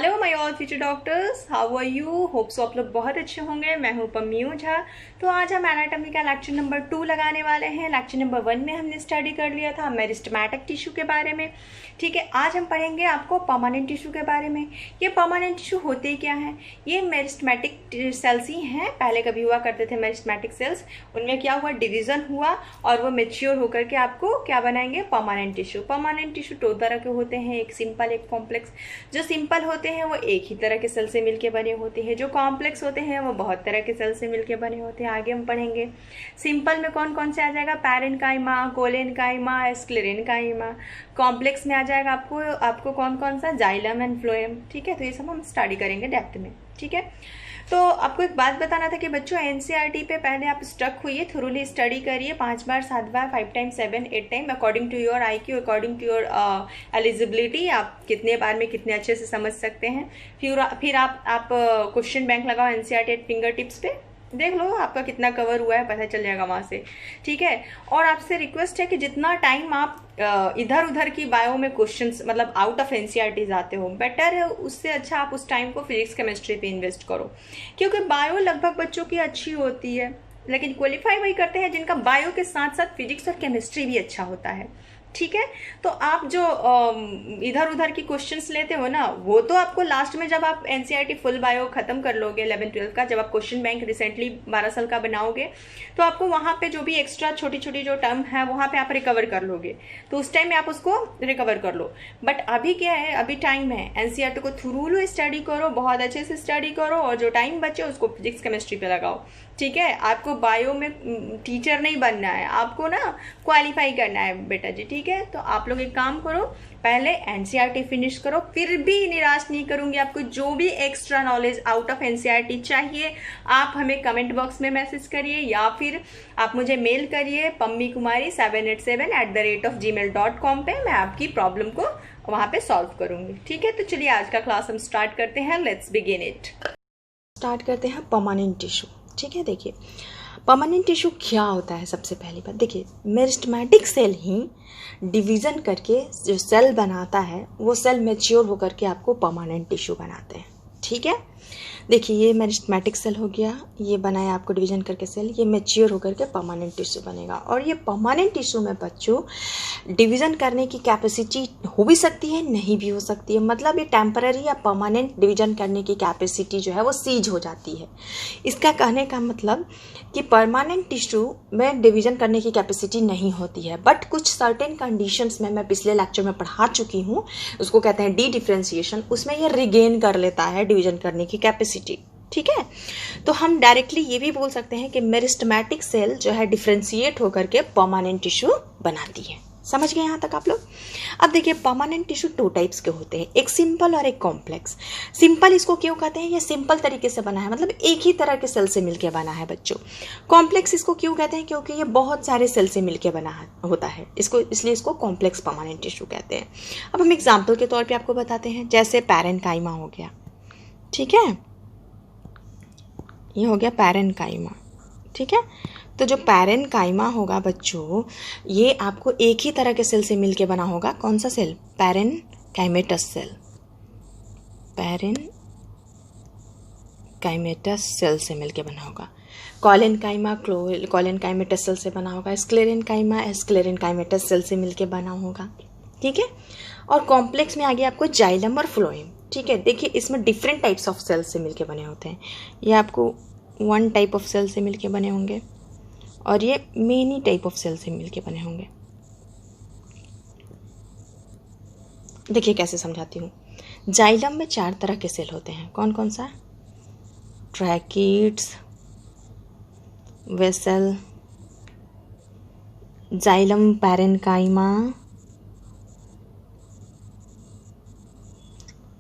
Hello my all future doctors, how are you? Hope so आप लोग बहुत अच्छे होंगे। मैं हूँ पम्मी झा। तो आज हम एनाटॉमी का लेक्चर नंबर 2 लगाने वाले हैं। लेक्चर नंबर 1 में हमने स्टडी कर लिया था मेरिस्टेमेटिक टिश्यू के बारे में। ठीक है, आज हम पढ़ेंगे आपको परमानेंट टिश्यू के बारे में। ये परमानेंट टिश्यू होते क्या हैं? ये मेरिस्टेमेटिक सेल्स ही हैं। पहले कभी हुआ करते थे मेरिस्टेमेटिक सेल्स, उनमें क्या हुआ, डिवीजन हुआ और वो मेच्योर होकर के आपको क्या बनाएंगे, परमानेंट टिश्यू। परमानेंट टिश्यू दो तरह के होते हैं, एक सिंपल एक कॉम्प्लेक्स। जो सिंपल होते हैं वो एक ही तरह के सेल से मिलके बने होते हैं, जो कॉम्प्लेक्स होते हैं वो बहुत तरह के सेल से मिलके बने होते हैं। आगे हम पढ़ेंगे सिंपल में कौन कौन से आ जाएगा, पैरेन्काइमा, कोलेनकाइमा, स्क्लेरेनकाइमा। कॉम्प्लेक्स में आ जाएगा आपको कौन कौन सा, जाइलम एंड फ्लोएम। ठीक है, तो ये सब हम स्टडी करेंगे डेप्थ में। ठीक है, तो आपको एक बात बताना था कि बच्चों एनसीईआरटी पे पहले आप स्टक हुई, थोरूली स्टडी करिए 5 बार 7 बार 5 time 7 8 time, according to your IQ, according to your eligibility. आप कितने बार में कितने अच्छे से समझ सकते हैं। फिर आप क्वेश्चन बैंक लगाओ एनसीईआरटी एट फिंगर टिप्स पे, देख लो आपका कितना कवर हुआ है, पता चल जाएगा वहाँ से। ठीक है, और आपसे रिक्वेस्ट है कि जितना टाइम आप इधर उधर की बायो में क्वेश्चंस मतलब आउट ऑफ एनसीईआरटी जाते हो, बेटर है, उससे अच्छा आप उस टाइम को फिजिक्स केमिस्ट्री पे इन्वेस्ट करो। क्योंकि बायो लगभग बच्चों की अच्छी होती है, लेकिन क्वालिफाई वही करते हैं जिनका बायो के साथ साथ फिजिक्स और केमिस्ट्री भी अच्छा होता है। ठीक है, तो आप जो इधर उधर की क्वेश्चंस लेते हो ना, वो तो आपको लास्ट में जब आप एनसीईआरटी फुल बायो खत्म कर लोगे 11-12 का, जब आप क्वेश्चन बैंक रिसेंटली 12 साल का बनाओगे, तो आपको वहाँ पे जो भी एक्स्ट्रा छोटी छोटी जो टर्म है वहाँ पे आप रिकवर कर लोगे, तो उस टाइम में आप उसको रिकवर कर लो। बट अभी क्या है, अभी टाइम है, एनसीईआरटी को थ्रू स्टडी करो, बहुत अच्छे से स्टडी करो, और जो टाइम बचे उसको फिजिक्स केमिस्ट्री पे लगाओ। ठीक है, आपको बायो में टीचर नहीं बनना है, आपको ना क्वालिफाई करना है बेटा जी। ठीक है, तो आप लोग एक काम करो, पहले एनसीईआरटी फिनिश करो। फिर भी निराश नहीं करूंगी, आपको जो भी extra knowledge out of NCERT चाहिए आप हमें कमेंट बॉक्स में मैसेज करिए, या फिर आप मुझे मेल करिए pammikumari787@gmail.com पे। मैं आपकी प्रॉब्लम को वहां पे सॉल्व करूंगी। ठीक है, तो चलिए आज का क्लास हम स्टार्ट करते हैं। Let's begin it. स्टार्ट करते हैं परमानेंट टिश्यू। ठीक है, देखिए परमानेंट टिश्यू क्या होता है। सबसे पहली बात देखिए, मेरिस्टेमेटिक सेल ही डिवीज़न करके जो सेल बनाता है, वो सेल मैच्योर होकर के आपको परमानेंट टिश्यू बनाते हैं। ठीक है, देखिए ये मेरिस्टेमेटिक सेल हो गया, ये बनाया आपको डिवीजन करके सेल, ये मैच्योर होकर के परमानेंट टिश्यू बनेगा। और ये परमानेंट टिश्यू में बच्चों डिवीज़न करने की कैपेसिटी हो भी सकती है, नहीं भी हो सकती है। मतलब ये टेम्पररी या परमानेंट डिवीजन करने की कैपेसिटी जो है वो सीज हो जाती है। इसका कहने का मतलब कि परमानेंट टिश्यू में डिवीजन करने की कैपेसिटी नहीं होती है, बट कुछ सर्टेन कंडीशंस में मैं पिछले लेक्चर में पढ़ा चुकी हूँ, उसको कहते हैं डी डिफ्रेंसिएशन, उसमें ये रिगेन कर लेता है डिवीजन करने की कैपेसिटी। ठीक है, तो हम डायरेक्टली ये भी बोल सकते हैं कि मेरिस्टेमेटिक सेल जो है डिफ्रेंशिएट होकर के परमानेंट टिश्यू बनाती है। समझ गए यहाँ तक आप लोग? अब देखिए परमानेंट टिश्यू 2 टाइप्स के होते हैं, एक सिंपल और एक कॉम्प्लेक्स। सिंपल इसको क्यों कहते हैं, ये सिंपल तरीके से बना है, मतलब एक ही तरह के सेल से मिलके बना है बच्चों। कॉम्प्लेक्स इसको क्यों कहते हैं, क्योंकि ये बहुत सारे सेल से मिलके बना होता है, इसलिए इसको कॉम्प्लेक्स परमानेंट टिश्यू कहते हैं। अब हम एग्जाम्पल के तौर पर आपको बताते हैं, जैसे पैरेन्काइमा हो गया। ठीक है, ये हो गया पैरेन्काइमा। ठीक है, तो जो पैरेन्काइमा होगा बच्चों, ये आपको एक ही तरह के सेल से मिलके बना होगा। कौन सा cell? Parenchymatous cell. Parenchymatous cell से मिलके बना होगा। कोलेनकाइमा कोलेनकाइमेटस सेल से बना होगा। स्क्लेरेनकाइमेटस सेल से मिलके बना होगा। ठीक है, और कॉम्प्लेक्स में आ गया आपको जाइलम और फ्लोएम। ठीक है, देखिए इसमें डिफरेंट टाइप्स ऑफ सेल से मिलके बने होते हैं। ये आपको 1 टाइप ऑफ सेल से मिलके बने होंगे, और ये मेनी टाइप ऑफ सेल से मिलके बने होंगे। देखिए कैसे समझाती हूँ। जाइलम में 4 तरह के सेल होते हैं, कौन कौन सा? ट्रैकिड्स, वेसल, जाइलम पैरेन्काइमा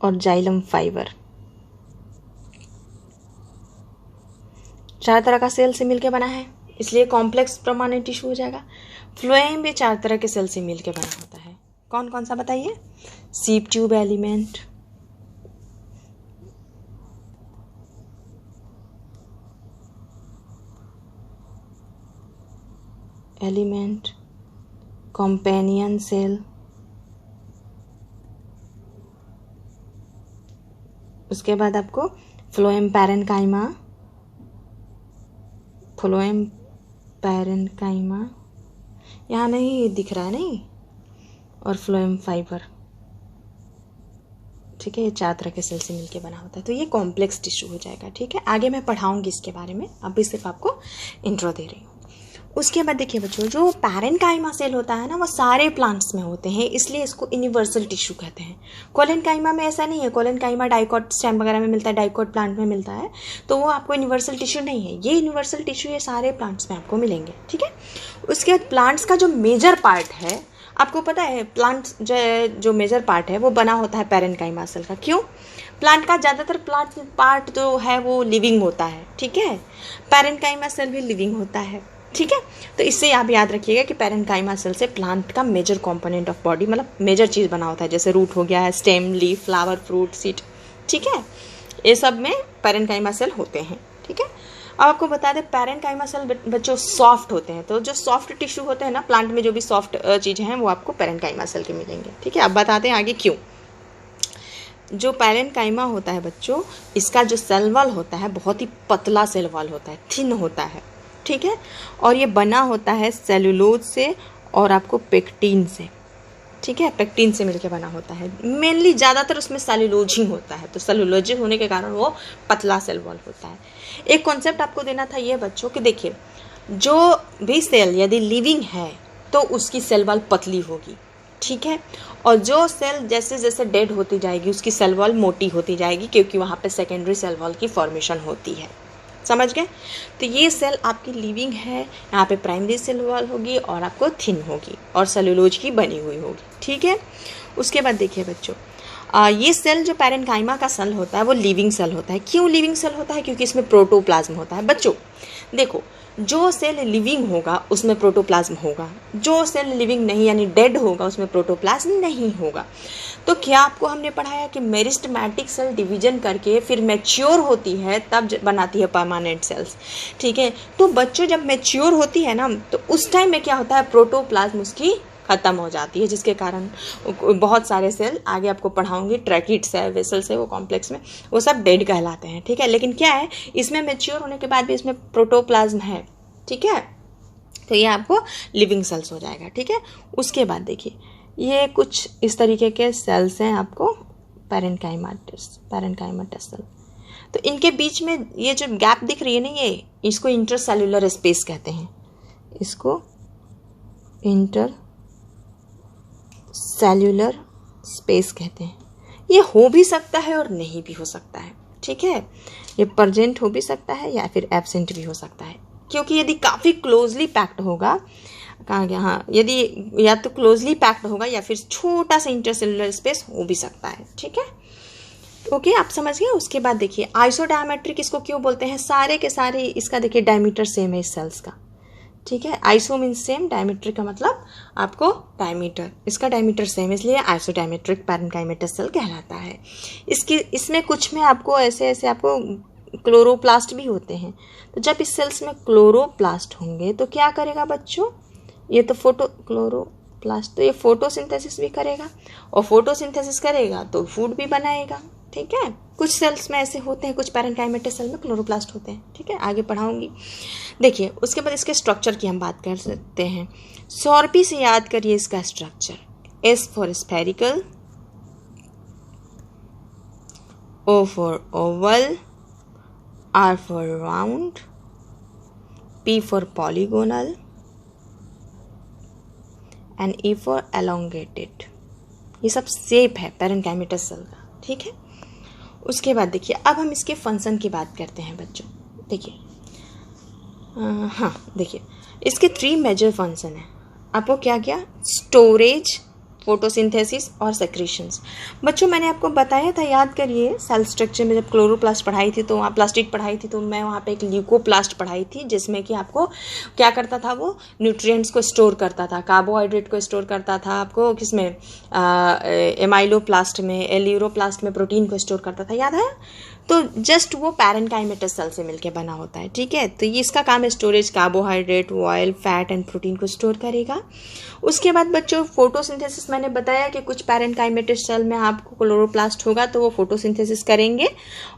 और जाइलम फाइबर। 4 तरह का सेल से मिलके बना है, इसलिए कॉम्प्लेक्स परमानेंट टिश्यू हो जाएगा। फ्लोएम भी 4 तरह के सेल से मिलके बना होता है। कौन कौन सा बताइए? सीप ट्यूब एलिमेंट, कंपेनियन सेल, उसके बाद आपको फ्लोएम पैरेन्काइमा, फ्लोएम पैरेन्काइमा यहाँ नहीं दिख रहा है, नहीं, और फ्लोएम फाइबर, ठीक है। ये 4 तरह के सेल से मिलकर बना होता है। तो ये कॉम्प्लेक्स टिश्यू हो जाएगा, ठीक है। आगे मैं पढ़ाऊंगी इसके बारे में, अभी सिर्फ आपको इंट्रो दे रही हूँ। उसके बाद देखिए बच्चों, जो पैरेन्काइमा सेल होता है ना, वो सारे प्लांट्स में होते हैं, इसलिए इसको यूनिवर्सल टिश्यू कहते हैं। कोलेनकाइमा में ऐसा नहीं है। कोलेनकाइमा डाइकॉट स्टेम वगैरह में मिलता है, डाइकॉट प्लांट में मिलता है, तो वो आपको यूनिवर्सल टिश्यू नहीं है। ये यूनिवर्सल टिश्यू ये सारे प्लांट्स में आपको मिलेंगे, ठीक है। उसके बाद प्लांट्स का जो मेजर पार्ट है, आपको पता है प्लांट्स जो मेजर पार्ट है वो बना होता है पैरेन्काइमा सेल का। क्यों? प्लांट का ज़्यादातर प्लांट पार्ट जो है वो लिविंग होता है, ठीक है। पैरेन्काइमा सेल भी लिविंग होता है, ठीक है। तो इससे आप याद रखिएगा कि पैरेन्काइमा सेल से प्लांट का मेजर कंपोनेंट ऑफ बॉडी, मतलब मेजर चीज़ बना होता है, जैसे रूट हो गया है, stem, leaf, flower, fruit, seed, ठीक है। ये सब में पैरेन्काइमा सेल होते हैं, ठीक है। अब आपको बता दें, पैरेन्काइमा सेल बच्चों सॉफ्ट होते हैं, तो जो सॉफ्ट टिश्यू होते हैं ना प्लांट में, जो भी सॉफ्ट चीज़ें हैं वो आपको पैरेन्काइमा सेल के मिलेंगे, ठीक है। अब बताते हैं आगे क्यों। जो पैरेन्काइमा होता है बच्चों, इसका जो सेल वॉल होता है बहुत ही पतला सेल वॉल होता है, थिन होता है, ठीक है। और ये बना होता है सेलुलोज से और आपको पेक्टिन से, ठीक है। पेक्टिन से मिलके बना होता है। मेनली ज़्यादातर उसमें सेलुलोज ही होता है, तो सेलुलोज होने के कारण वो पतला सेल वॉल होता है। एक कॉन्सेप्ट आपको देना था ये बच्चों कि देखिए, जो भी सेल यदि लिविंग है तो उसकी सेल वॉल पतली होगी, ठीक है। और जो सेल जैसे जैसे डेड होती जाएगी उसकी सेल वॉल मोटी होती जाएगी, क्योंकि वहाँ पे सेकेंडरी सेल वॉल की फॉर्मेशन होती है। समझ गए? तो ये सेल आपकी लिविंग है, यहाँ पे प्राइमरी सेल वॉल होगी और आपको थिन होगी और सेलुलोज की बनी हुई होगी, ठीक है। उसके बाद देखिए बच्चों, ये सेल जो पैरेन्काइमा का सेल होता है वो लिविंग सेल होता है। क्यों लिविंग सेल होता है? क्योंकि इसमें प्रोटोप्लाज्म होता है। बच्चों देखो, जो सेल लिविंग होगा उसमें प्रोटोप्लाज्म होगा, जो सेल लिविंग नहीं यानी डेड होगा उसमें प्रोटोप्लाज्म नहीं होगा। तो क्या आपको हमने पढ़ाया कि मेरिस्टेमेटिक सेल डिवीजन करके फिर मैच्योर होती है तब बनाती है परमानेंट सेल्स, ठीक है। तो बच्चों जब मैच्योर होती है ना तो उस टाइम में क्या होता है, प्रोटोप्लाज्म उसकी ख़त्म हो जाती है, जिसके कारण बहुत सारे सेल, आगे आपको पढ़ाऊंगी, ट्रैकिड्स है, वेसल्स है, वो कॉम्प्लेक्स में वो सब डेड कहलाते हैं, ठीक है। लेकिन क्या है, इसमें मैच्योर होने के बाद भी इसमें प्रोटोप्लाज्म है, ठीक है। तो ये आपको लिविंग सेल्स हो जाएगा, ठीक है। उसके बाद देखिए, ये कुछ इस तरीके के सेल्स हैं आपको पैरेन्काइमाटस सेल। तो इनके बीच में ये जो गैप दिख रही है ना, ये इसको इंटरसेल्युलर स्पेस कहते हैं, इसको इंटरसेल्युलर स्पेस कहते हैं। ये हो भी सकता है और नहीं भी हो सकता है, ठीक है। ये प्रेजेंट हो भी सकता है या फिर एब्सेंट भी हो सकता है, क्योंकि यदि काफ़ी क्लोजली पैक्ड होगा, कहाँ गया, हाँ, यदि या तो क्लोजली पैक्ड होगा या फिर छोटा सा इंटरसेल्युलर स्पेस हो भी सकता है, ठीक है। ओके, आप समझ गए। उसके बाद देखिए, आइसोडायमेट्रिक इसको क्यों बोलते हैं? सारे के सारे इसका देखिए डायमीटर सेम है इस सेल्स का, ठीक है। आइसो मीन्स सेम, डायमीट्रिक का मतलब आपको डायमीटर, इसका डायमीटर सेम, इसलिए आइसोडायमेट्रिक पैरेन्काइमाटस सेल कहलाता है। इसमें कुछ में आपको ऐसे आपको क्लोरोप्लास्ट भी होते हैं। तो जब इस सेल्स में क्लोरोप्लास्ट होंगे तो क्या करेगा बच्चों, ये तो क्लोरोप्लास्ट, तो ये फोटोसिंथेसिस भी करेगा, और फोटोसिंथेसिस करेगा तो फूड भी बनाएगा, ठीक है। कुछ सेल्स में ऐसे होते हैं, कुछ पैरेन्काइमाटस सेल में क्लोरोप्लास्ट होते हैं, ठीक है। आगे पढ़ाऊंगी। देखिए, उसके बाद इसके स्ट्रक्चर की हम बात कर सकते हैं। सॉर्पी से याद करिए इसका structure. S for spherical, O for oval, R for round, P for polygonal and E for elongated। ये सब शेप है पैरेन्काइमाटस सेल का, ठीक है। उसके बाद देखिए, अब हम इसके फंक्शन की बात करते हैं बच्चों। देखिए, हाँ देखिए, इसके 3 मेजर फंक्शन है। आपको क्या क्या, स्टोरेज, फोटोसिंथेसिस और सेक्रेशंस। बच्चों मैंने आपको बताया था, याद करिए, सेल स्ट्रक्चर में जब क्लोरोप्लास्ट पढ़ाई थी तो वहाँ प्लास्टिड पढ़ाई थी, तो मैं वहाँ पे एक ल्यूकोप्लास्ट पढ़ाई थी, जिसमें कि आपको क्या करता था, वो न्यूट्रिएंट्स को स्टोर करता था, कार्बोहाइड्रेट को स्टोर करता था, आपको किसमें, एमाइलोप्लास्ट में, एल्यूरोप्लास्ट में प्रोटीन को स्टोर करता था, याद है। तो जस्ट वो पैरेन्काइमाटस सेल से मिलके बना होता है, ठीक है। तो ये इसका काम है storage, carbohydrate, oil, fat and protein को स्टोर करेगा। उसके बाद बच्चों फोटोसिंथेसिस मैंने मैंने बताया कि कुछ पैरेनकाइमेटिक सेल में आपको क्लोरोप्लास्ट होगा तो वो फोटोसिंथेसिस करेंगे,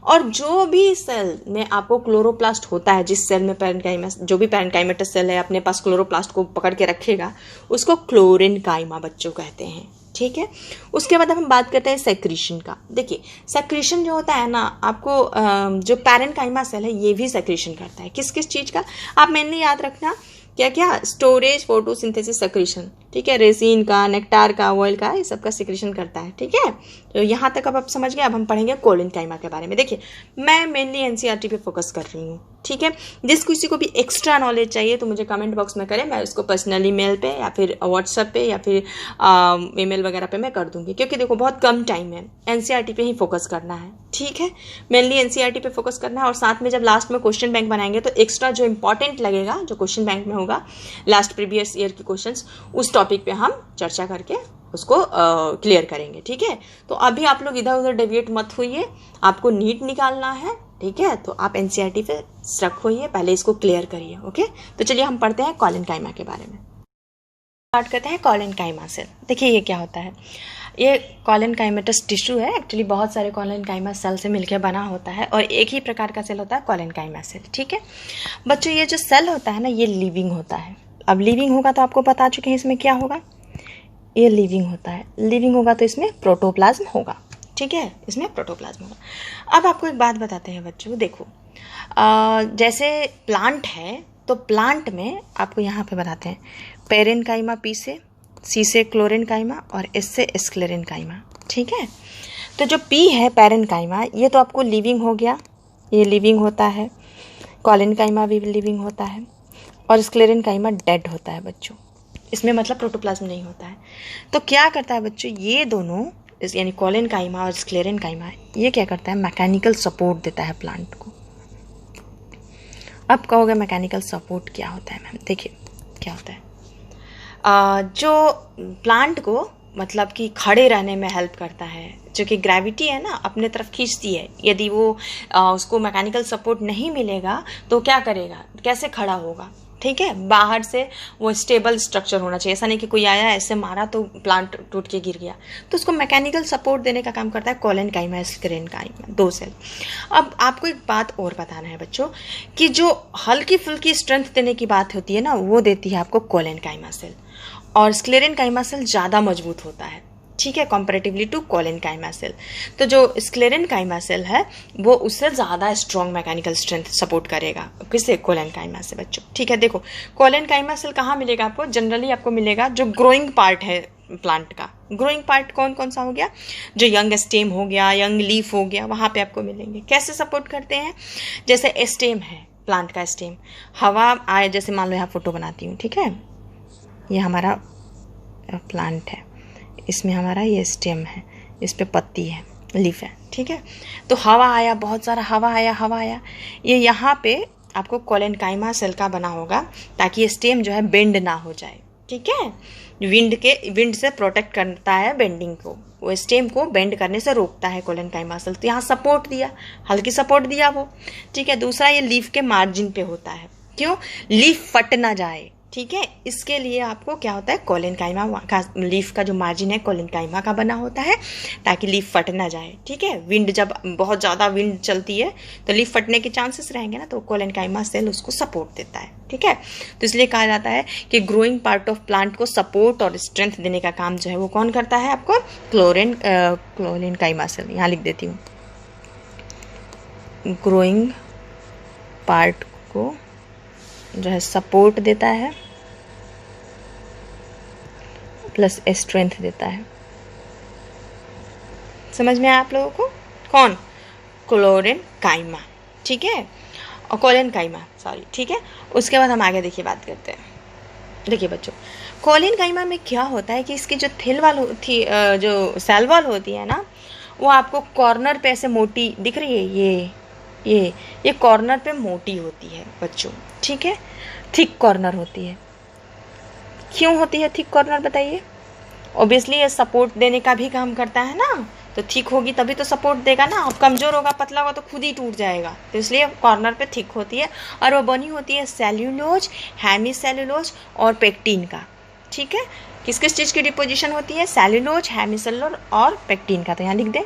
और जो भी सेल में आपको क्लोरोप्लास्ट होता है, जिस सेल में जो भी पैरेनकाइमेटिक सेल है अपने पास क्लोरोप्लास्ट को पकड़ के रखेगा, उसको क्लोरेनकाइमा बच्चों कहते हैं। ठीक है, उसके बाद हम बात करते हैं सेक्रीशन का। देखिए सेक्रीशन जो होता है ना, आपको जो पैरेनकाइमा सेल है ये भी सेक्रीशन करता है। किस किस चीज़ का आप मेनली याद रखना, क्या क्या, स्टोरेज, फोटोसिंथेसिस, सेक्रीशन। ठीक है, रेसिन का, नेक्टार का, ऑयल का, ये सब का सेक्रीशन करता है। ठीक है, तो यहाँ तक अब आप समझ गए। अब हम पढ़ेंगे कोलेनकाइमा के बारे में। देखिए मैं मेनली एनसीईआरटी पे फोकस कर रही हूँ। ठीक है, जिस किसी को भी एक्स्ट्रा नॉलेज चाहिए तो मुझे कमेंट बॉक्स में करें, मैं उसको पर्सनली मेल पे या फिर व्हाट्सएप पे या फिर ईमेल वगैरह पे मैं कर दूंगी, क्योंकि देखो बहुत कम टाइम है, एनसीईआरटी पे ही फोकस करना है। ठीक है, मेनली एनसीईआरटी पे फोकस करना है, और साथ में जब लास्ट में क्वेश्चन बैंक बनाएंगे तो एक्स्ट्रा जो इंपॉर्टेंट लगेगा, जो क्वेश्चन बैंक में होगा लास्ट प्रीवियस ईयर के क्वेश्चंस, उस टॉपिक पे हम चर्चा करके उसको क्लियर करेंगे। ठीक है, तो अभी आप लोग इधर उधर डेविएट मत होइए, आपको नीट निकालना है। ठीक है, तो आप एनसीईआरटी पे स्ट्रक होइए, पहले इसको क्लियर करिए। ओके, तो चलिए हम पढ़ते हैं कोलेनकाइमा के बारे में। स्टार्ट करते हैं कोलेनकाइमा सेल। देखिए ये क्या होता है, ये कोलेनकाइमेटस टिश्यू है। एक्चुअली बहुत सारे कोलेनकाइमा सेल से मिलकर बना होता है, और एक ही प्रकार का सेल होता है कोलेनकाइमा सेल। ठीक है बच्चों, ये जो सेल होता है ना, ये लिविंग होता है। अब लिविंग होगा तो आपको बता चुके हैं इसमें क्या होगा, ये लिविंग होता है। लिविंग होगा तो इसमें प्रोटोप्लाज्म होगा। ठीक है, इसमें प्रोटोप्लाज्म होगा। अब आपको एक बात बताते हैं बच्चों, देखो जैसे प्लांट है तो प्लांट में आपको यहाँ पे बताते हैं पेरेनकाइमा पी से, सी से क्लोरेनकाइमा, और एस से स्क्लेरेनकाइमा। ठीक है, तो जो पी है पेरेनकाइमा, ये तो आपको लिविंग हो गया, ये लिविंग होता है। कोलेनकाइमा भी लिविंग होता है, और स्क्लेरेनकाइमा डेड होता है बच्चों, इसमें मतलब प्रोटोप्लाज्म नहीं होता है। तो क्या करता है बच्चों, ये दोनों यानी कोलेनकाइमा और स्क्लेरेनकाइमा, ये क्या करता है, मैकेनिकल सपोर्ट देता है प्लांट को। अब कहोगे मैकेनिकल सपोर्ट क्या होता है मैम? देखिए क्या होता है, जो प्लांट को मतलब कि खड़े रहने में हेल्प करता है, जो कि ग्रेविटी है ना अपने तरफ खींचती है। यदि वो उसको मैकेनिकल सपोर्ट नहीं मिलेगा तो क्या करेगा, कैसे खड़ा होगा? ठीक है, बाहर से वो स्टेबल स्ट्रक्चर होना चाहिए, ऐसा नहीं कि कोई आया ऐसे मारा तो प्लांट टूट के गिर गया। तो उसको मैकेनिकल सपोर्ट देने का काम करता है कोलेनकाइमा, स्क्लेरेनकाइमा, दो सेल। अब आपको एक बात और बताना है बच्चों, कि जो हल्की फुल्की स्ट्रेंथ देने की बात होती है ना, वो देती है आपको कोलेनकाइमा सेल, और स्क्लेरेनकाइमा सेल ज़्यादा मजबूत होता है। ठीक है, कंपैरेटिवली टू कोलेनकाइमा सेल। तो जो स्क्लेरेनकाइमा सेल है वो उससे ज़्यादा स्ट्रॉन्ग मैकेनिकल स्ट्रेंथ सपोर्ट करेगा, किससे? कोलेनकाइमा से बच्चों। ठीक है, देखो कोलेनकाइमा सेल कहाँ मिलेगा आपको? जनरली आपको मिलेगा जो ग्रोइंग पार्ट है प्लांट का। ग्रोइंग पार्ट कौन कौन सा हो गया? जो यंग स्टेम हो गया, यंग लीफ हो गया, वहाँ पे आपको मिलेंगे। कैसे सपोर्ट करते हैं? जैसे स्टेम है, प्लांट का स्टेम, हवा आए, जैसे मान लो यहाँ फोटो बनाती हूँ। ठीक है, ये हमारा प्लांट है, इसमें हमारा ये स्टेम है, इस पे पत्ती है, लीफ है। ठीक है, तो हवा आया, बहुत सारा हवा आया, ये यहाँ पे आपको कोलेनकाइमा सेल का बना होगा, ताकि ये स्टेम जो है बेंड ना हो जाए। ठीक है, विंड से प्रोटेक्ट करता है बेंडिंग को, वो स्टेम को बेंड करने से रोकता है कोलेनकाइमा सेल। तो यहाँ सपोर्ट दिया, हल्की सपोर्ट दिया वो। ठीक है, दूसरा ये लीफ के मार्जिन पे होता है, क्यों? लीफ फट ना जाए। ठीक है, इसके लिए आपको क्या होता है, कोलेनकाइमा का लीफ का जो मार्जिन है कोलेनकाइमा का बना होता है, ताकि लीफ फट ना जाए। ठीक है, विंड जब बहुत ज़्यादा विंड चलती है तो लीफ फटने के चांसेस रहेंगे ना, तो कोलेनकाइमा सेल उसको सपोर्ट देता है। ठीक है, तो इसलिए कहा जाता है कि ग्रोइंग पार्ट ऑफ प्लांट को सपोर्ट और स्ट्रेंथ देने का काम जो है वो कौन करता है आपको? Collenchyma cell. यहाँ लिख देती हूँ, ग्रोइंग पार्ट को जो है सपोर्ट देता है प्लस स्ट्रेंथ देता है। समझ में आया आप लोगों को? कौन? कोलेनकाइमा। ठीक है, और कोलेनकाइमा, सॉरी। ठीक है, उसके बाद हम आगे देखिए बात करते हैं। देखिए बच्चों, कोलेनकाइमा में क्या होता है कि इसकी जो जो सेल वॉल होती है ना, वो आपको कॉर्नर पे ऐसे मोटी दिख रही है, ये कॉर्नर पे मोटी होती है बच्चों। ठीक है, थिक कॉर्नर होती है। क्यों होती है थिक कॉर्नर, बताइए? ऑब्वियसली ये सपोर्ट देने का भी काम करता है ना, तो थिक होगी तभी तो सपोर्ट देगा ना। अब कमज़ोर होगा, पतला होगा तो खुद ही टूट जाएगा। तो इसलिए कॉर्नर पे थिक होती है, और वो बनी होती है सेल्यूलोज, हेमी सेल्यूलोज और पेक्टिन का। ठीक है, किस किस चीज़ की डिपोजिशन होती है? सेल्यूलोज, हेमिसेलुलर और पेक्टिन का। तो यहाँ लिख दे,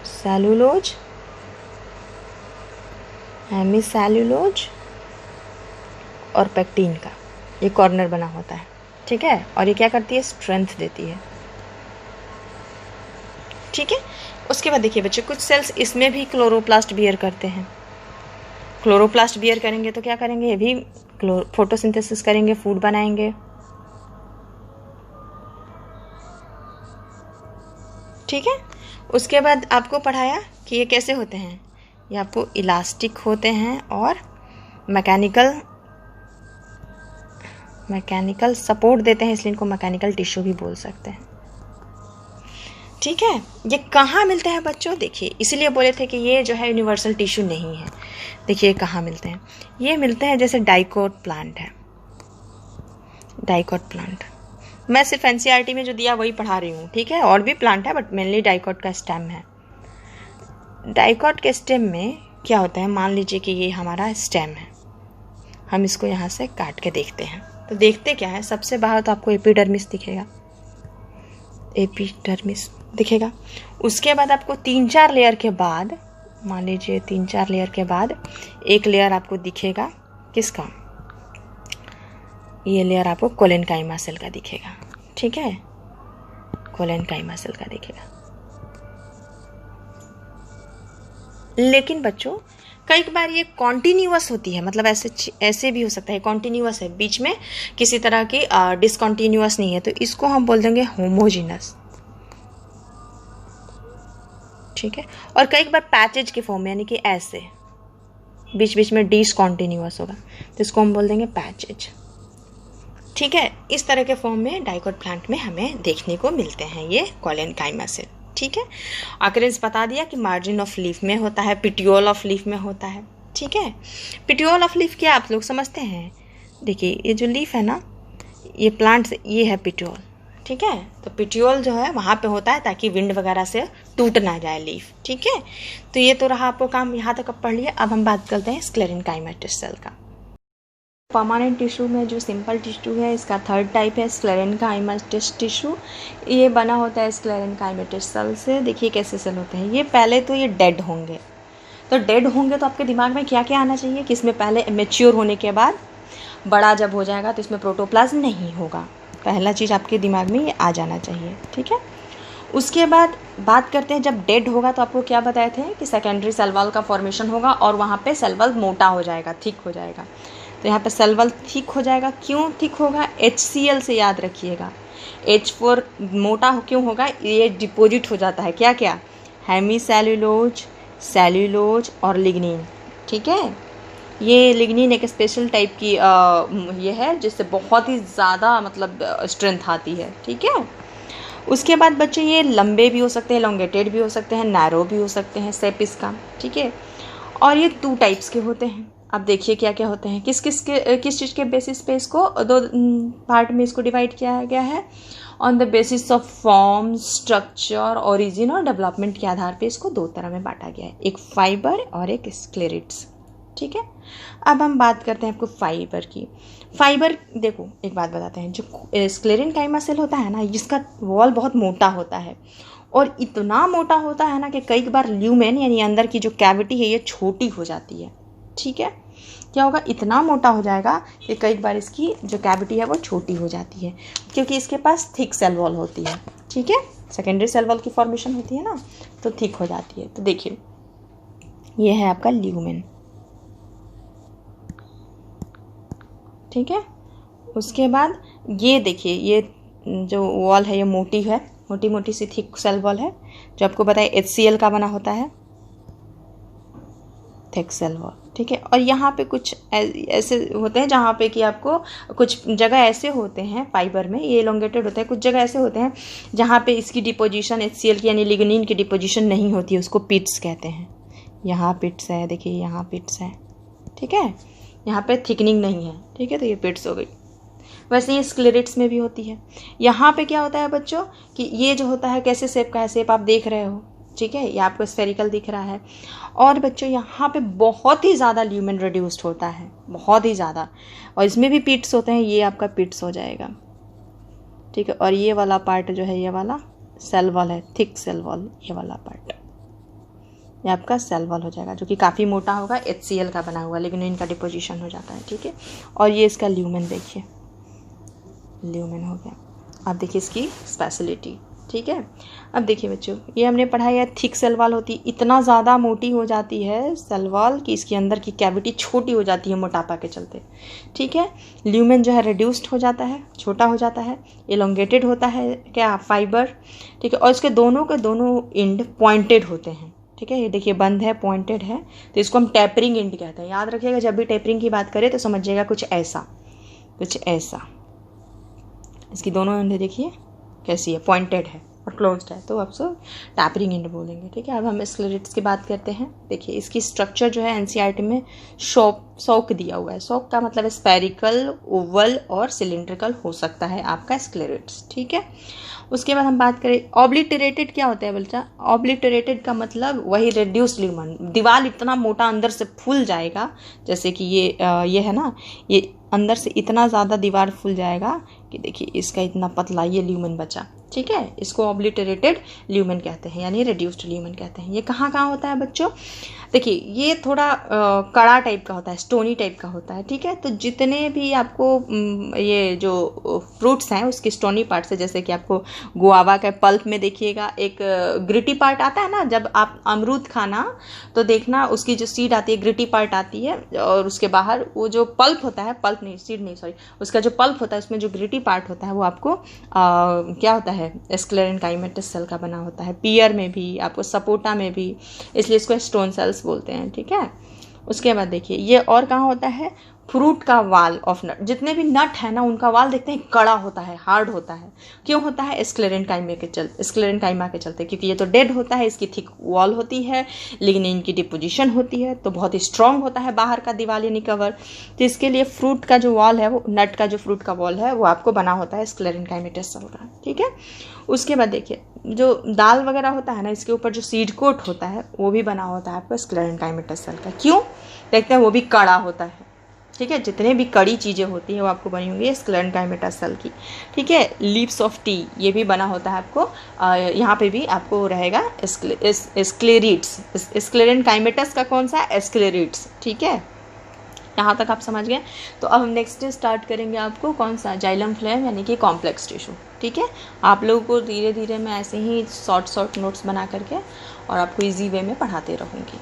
सेल्यूलोज, हेमिसेल्यूलोज और पेक्टिन का ये कॉर्नर बना होता है, ठीक है। और ये क्या करती है? स्ट्रेंथ देती है, ठीक है। उसके बाद देखिए बच्चों, कुछ सेल्स इसमें भी क्लोरोप्लास्ट बियर करते हैं। क्लोरोप्लास्ट बियर करेंगे तो क्या करेंगे? ये भी फोटोसिंथेसिस करेंगे, फूड बनाएंगे, ठीक है। उसके बाद आपको पढ़ाया कि ये कैसे होते हैं। ये आपको इलास्टिक होते हैं और मैकेनिकल सपोर्ट देते हैं, इसलिए इनको मैकेनिकल टिश्यू भी बोल सकते हैं, ठीक है। ये कहाँ मिलते हैं बच्चों? देखिए, इसीलिए बोले थे कि ये जो है यूनिवर्सल टिश्यू नहीं है। देखिए कहाँ मिलते हैं। ये मिलते हैं जैसे डाइकोट प्लांट है, डाइकोट प्लांट मैं सिर्फ एनसीईआरटी में जो दिया वही पढ़ा रही हूँ, ठीक है। और भी प्लांट है बट मेनली डाइकोट का स्टेम है। डाइकोट के स्टेम में क्या होता है? मान लीजिए कि ये हमारा स्टेम है, हम इसको यहाँ से काट के देखते हैं। तो देखते क्या है? सबसे बाहर तो आपको एपिडर्मिस दिखेगा, एपिडर्मिस दिखेगा। उसके बाद आपको 3-4 लेयर के बाद, मान लीजिए 3-4 लेयर के बाद एक लेयर आपको दिखेगा किसका? ये लेयर आपको कोलेनकाइमा सेल का दिखेगा, ठीक है। कोलेनकाइमा सेल का दिखेगा। लेकिन बच्चों कई बार ये कॉन्टिन्यूअस होती है, मतलब ऐसे भी हो सकता है, कॉन्टिन्यूअस है, बीच में किसी तरह की डिसकॉन्टिन्यूअस नहीं है, तो इसको हम बोल देंगे होमोजीनस, ठीक है। और कई बार पैचेज के फॉर्म में, यानी कि ऐसे बीच बीच में डिसकॉन्टिन्यूअस होगा, तो इसको हम बोल देंगे पैचेज, ठीक है। इस तरह के फॉर्म में डाइकोट प्लांट में हमें देखने को मिलते हैं ये कोलेनकाइमा सेल, ठीक है। ऑकरेंस बता दिया कि मार्जिन ऑफ लीफ में होता है, पिट्यूल ऑफ लीफ में होता है, ठीक है। पिट्यूल ऑफ लीफ क्या आप लोग समझते हैं? देखिए ये जो लीफ है ना, ये प्लांट से ये है पिट्यूल, ठीक है। तो पिट्यूल जो है वहाँ पे होता है ताकि विंड वगैरह से टूट ना जाए लीफ, ठीक है। तो ये तो रहा आपको काम, यहाँ तक अब पढ़ लिया। अब हम बात करते हैं स्क्लेरेनकाइमेटस सेल का। परमानेंट टिश्यू में जो सिंपल टिश्यू है, इसका थर्ड टाइप है स्क्लेरेनकाइमेटस टिश्यू। ये बना होता है स्क्लेरेनकाइमेटस सेल से। देखिए कैसे सेल होते हैं ये। पहले तो ये डेड होंगे, तो डेड होंगे तो आपके दिमाग में क्या क्या आना चाहिए कि इसमें पहले मैच्योर होने के बाद बड़ा जब हो जाएगा तो इसमें प्रोटोप्लाज्म नहीं होगा। पहला चीज़ आपके दिमाग में ये आ जाना चाहिए, ठीक है। उसके बाद बात करते हैं जब डेड होगा, तो आपको क्या बताए थे कि सेकेंडरी सेल वॉल का फॉर्मेशन होगा और वहाँ पे सेल वॉल मोटा हो जाएगा, थिक हो जाएगा। तो यहाँ पे सेल वॉल थिक हो जाएगा। क्यों थिक होगा? HCl से याद रखिएगा। H4 मोटा क्यों होगा? ये डिपॉजिट हो जाता है क्या क्या? हेमीसेल्यूलोज, सेल्यूलोज और लिग्निन, ठीक है। ये लिग्निन एक स्पेशल टाइप की ये है जिससे बहुत ही ज़्यादा मतलब स्ट्रेंथ आती है, ठीक है। उसके बाद बच्चे ये लंबे भी हो सकते हैं, एलोंगेटेड भी हो सकते हैं, नैरो भी हो सकते हैं शेप इसका, ठीक है। और ये 2 टाइप्स के होते हैं। अब देखिए क्या क्या होते हैं, किस चीज़ के बेसिस पे इसको 2 पार्ट में इसको डिवाइड किया गया है। On the basis of form, structure, origin और डेवलपमेंट के आधार पे इसको 2 तरह में बांटा गया है, एक फाइबर और एक स्क्लेरेट्स, ठीक है। अब हम बात करते हैं आपको फाइबर की। फाइबर देखो एक बात बताते हैं, जो स्क्लेरेनकाइमा सेल होता है ना, इसका वॉल बहुत मोटा होता है और इतना मोटा होता है ना कि कई बार ल्यूमेन यानी अंदर की जो कैविटी है ये छोटी हो जाती है, ठीक है। क्या होगा? इतना मोटा हो जाएगा कि कई बार इसकी जो कैविटी है वो छोटी हो जाती है, क्योंकि इसके पास थिक सेल वॉल होती है, ठीक है। सेकेंडरी सेल वॉल की फॉर्मेशन होती है ना, तो थिक हो जाती है। तो देखिए ये है आपका ल्यूमेन, ठीक है। उसके बाद ये देखिए ये जो वॉल है ये मोटी है, मोटी मोटी सी थिक सेल वॉल है, जो आपको बताया HCl का बना होता है, थिक सेल वॉल, ठीक है। और यहाँ पे कुछ ऐसे होते हैं जहाँ पे कि आपको कुछ जगह ऐसे होते हैं फाइबर में, ये एलोंगेटेड होता है, कुछ जगह ऐसे होते हैं जहाँ पे इसकी डिपोजिशन HCl की यानी लिग्निन की डिपोजिशन नहीं होती है, उसको पिट्स कहते हैं। यहाँ पिट्स है, देखिए यहाँ पिट्स है, ठीक है। यहाँ पे थिकनिंग नहीं है, ठीक है, तो ये पिट्स हो गई। वैसे ही स्क्लेरेट्स में भी होती है। यहाँ पे क्या होता है बच्चों कि ये जो होता है कैसे शेप का है, शेप आप देख रहे हो, ठीक है, ये आपको स्फेरिकल दिख रहा है। और बच्चों यहाँ पे बहुत ही ज़्यादा ल्यूमेन रिड्यूस्ड होता है, बहुत ही ज़्यादा, और इसमें भी पिट्स होते हैं, ये आपका पिट्स हो जाएगा, ठीक है। और ये वाला पार्ट जो है, ये वाला सेल वॉल है, थिक सेल वॉल, ये वाला पार्ट ये आपका सेल वॉल हो जाएगा, जो कि काफ़ी मोटा होगा, HCl का बना हुआ, लेकिन इनका डिपोजिशन हो जाता है, ठीक है। और ये इसका ल्यूमेन देखिए, ल्यूमेन हो गया। अब देखिए इसकी स्पेशलिटी, ठीक है। अब देखिए बच्चों, ये हमने पढ़ा है थिक सेल वॉल होती, इतना ज़्यादा मोटी हो जाती है सेल वॉल कि इसके अंदर की कैविटी छोटी हो जाती है मोटापा के चलते, ठीक है। ल्यूमेन जो है रिड्यूस्ड हो जाता है, छोटा हो जाता है, एलोंगेटेड होता है क्या फाइबर, ठीक है। और इसके दोनों के दोनों एंड पॉइंटेड होते हैं, ठीक है। ये देखिए बंद है, पॉइंटेड है, तो इसको हम टैपरिंग एंड कहते हैं। याद रखिएगा, जब भी टैपरिंग की बात करें तो समझिएगा कुछ ऐसा, कुछ ऐसा। इसकी दोनों एंड देखिए कैसी है, पॉइंटेड है और क्लोज्ड है, तो आप सब टैपरिंग एंड बोलेंगे, ठीक है। अब हम स्क्लेरेट्स की बात करते हैं। देखिए इसकी स्ट्रक्चर जो है NCERT में शौक दिया हुआ है। शौक का मतलब स्फेरिकल, ओवल और सिलिंड्रिकल हो सकता है आपका स्क्लेरेट्स, ठीक है। उसके बाद हम बात करें ऑब्लिटरेटेड, क्या होता है बच्चा? ऑब्लिटरेटेड का मतलब वही रिड्यूस्ड ल्यूमेन, दीवार इतना मोटा अंदर से फूल जाएगा, जैसे कि ये है ना, ये अंदर से इतना ज़्यादा दीवार फूल जाएगा कि देखिए इसका इतना पतला ये ल्यूमेन बचा, ठीक है। इसको ऑब्लिटरेटेड ल्यूमेन कहते हैं, यानी रिड्यूस्ड ल्यूमेन कहते हैं। ये कहाँ कहाँ होता है बच्चों? देखिए ये थोड़ा कड़ा टाइप का होता है, स्टोनी टाइप का होता है, ठीक है। तो जितने भी आपको ये जो फ्रूट्स हैं उसके स्टोनी पार्ट से, जैसे कि आपको गुआवा के पल्प में देखिएगा एक ग्रिटी पार्ट आता है ना, जब आप अमरूद खाना तो देखना उसकी जो सीड आती है ग्रिटी पार्ट आती है, और उसके बाहर वो जो पल्प होता है, पल्प नहीं, सीड नहीं, सॉरी, उसका जो पल्प होता है उसमें जो ग्रिटी पार्ट होता है वो आपको क्या होता है, स्क्लेरेनकाइमेटस सेल का बना होता है। पियर में भी, आपको सपोटा में भी, इसलिए इसको स्टोन सेल्स बोलते हैं, ठीक है। उसके बाद देखिए ये और कहाँ होता है, फ्रूट का वाल ऑफ नट, जितने भी नट है ना उनका वाल देखते हैं कड़ा होता है, हार्ड होता है। क्यों होता है? स्क्लेरेनकाइमा के चलते, क्योंकि ये तो डेड होता है, इसकी थिक वॉल होती है, लिग्निन की डिपोजिशन होती है, तो बहुत ही स्ट्रांग होता है बाहर का दीवार यानी कवर। तो इसके लिए फ्रूट का जो वॉल है, वो नट का जो फ्रूट का वॉल है वो आपको बना होता है स्क्लेरेनकाइमेटस सेल का, ठीक है। उसके बाद देखिए जो दाल वगैरह होता है ना, इसके ऊपर जो सीड कोट होता है वो भी बना होता है आपका स्क्लेरेनकाइमेटस सेल का। क्यों? देखते हैं, वो भी कड़ा होता है, ठीक है। जितने भी कड़ी चीज़ें होती हैं वो आपको बनी होंगी स्क्लेरेनकाइमेटस सेल की, ठीक है। लीव्स ऑफ टी, ये भी बना होता है आपको, यहाँ पे भी आपको रहेगा स्क्लेरिड्स, स्क्लेरेनकाइमेटस का कौन सा? स्क्लेरिड्स, ठीक है। यहाँ तक आप समझ गए। तो अब हम नेक्स्ट स्टार्ट करेंगे आपको कौन सा? जाइलम फ्लेम यानी कि कॉम्प्लेक्स टिश्यू, ठीक है। आप लोगों को धीरे धीरे मैं ऐसे ही शॉर्ट नोट्स बना करके और आपको ईजी वे में पढ़ाते रहूँगी।